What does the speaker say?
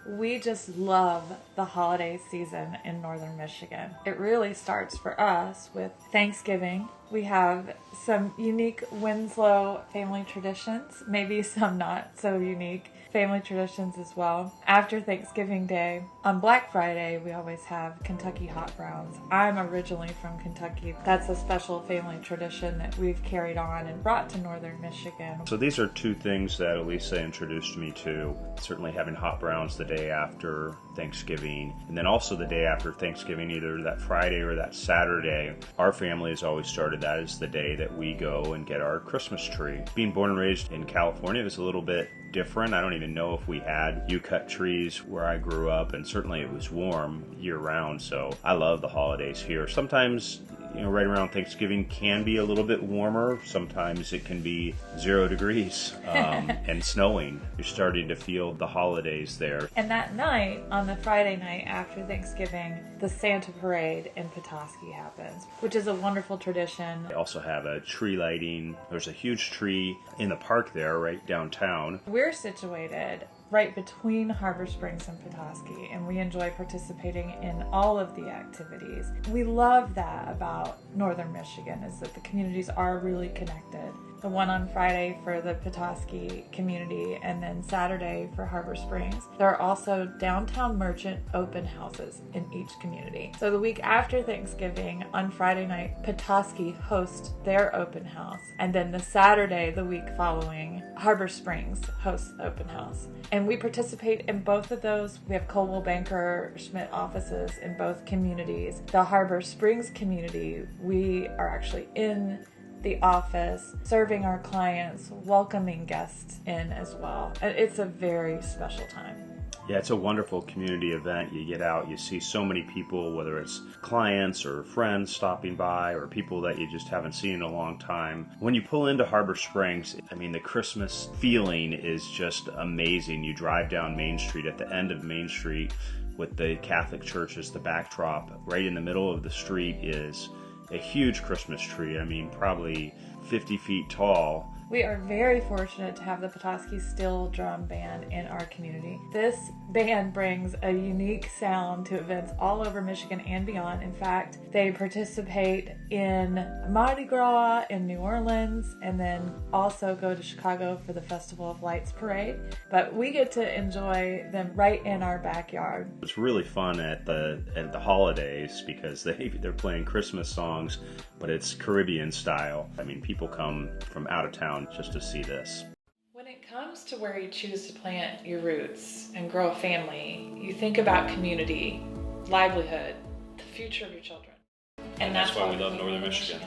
We just love the holiday season in northern Michigan. It really starts for us with Thanksgiving. We have some unique Winslow family traditions, maybe some not so unique family traditions as well. After Thanksgiving Day, on Black Friday, we always have Kentucky hot browns. I'm originally from Kentucky. That's a special family tradition that we've carried on and brought to northern Michigan. So these are two things that Elisa introduced me to. Certainly having hot browns the day after Thanksgiving, and then also the day after Thanksgiving, either that Friday or that Saturday. Our family has always started that as the day that we go and get our Christmas tree. Being born and raised in California, it was a little bit different. I don't even know if we had U-cut trees where I grew up, and certainly it was warm year-round, so I love the holidays here. Sometimes, right around Thanksgiving can be a little bit warmer. Sometimes it can be 0 degrees and snowing. You're starting to feel the holidays there. And that night, on the Friday night after Thanksgiving, the Santa Parade in Petoskey happens, which is a wonderful tradition. They also have a tree lighting. There's a huge tree in the park there, right downtown. We're situated right between Harbor Springs and Petoskey, and we enjoy participating in all of the activities. We love that about northern Michigan, is that the communities are really connected. The one on Friday for the Petoskey community, and then Saturday for Harbor Springs. There are also downtown merchant open houses in each community. So the week after Thanksgiving, on Friday night, Petoskey hosts their open house. And then the Saturday, the week following, Harbor Springs hosts open house. And we participate in both of those. We have Coldwell Banker Schmidt offices in both communities. The Harbor Springs community, we are actually in the office, serving our clients, welcoming guests in as well. And it's a very special time. Yeah, it's a wonderful community event. You get out, you see so many people, whether it's clients or friends stopping by or people that you just haven't seen in a long time. When you pull into Harbor Springs, the Christmas feeling is just amazing. You drive down Main Street, at the end of Main Street with the Catholic Church as the backdrop. Right in the middle of the street is a huge Christmas tree. Probably 50 feet tall. We are very fortunate to have the Petoskey Steel Drum Band in our community. This band brings a unique sound to events all over Michigan and beyond. In fact, they participate in Mardi Gras in New Orleans, and then also go to Chicago for the Festival of Lights Parade. But we get to enjoy them right in our backyard. It's really fun at the holidays because they're playing Christmas songs, but it's Caribbean style. People come from out of town just to see this. When it comes to where you choose to plant your roots and grow a family, you think about community, livelihood, the future of your children. And that's why we love northern Michigan.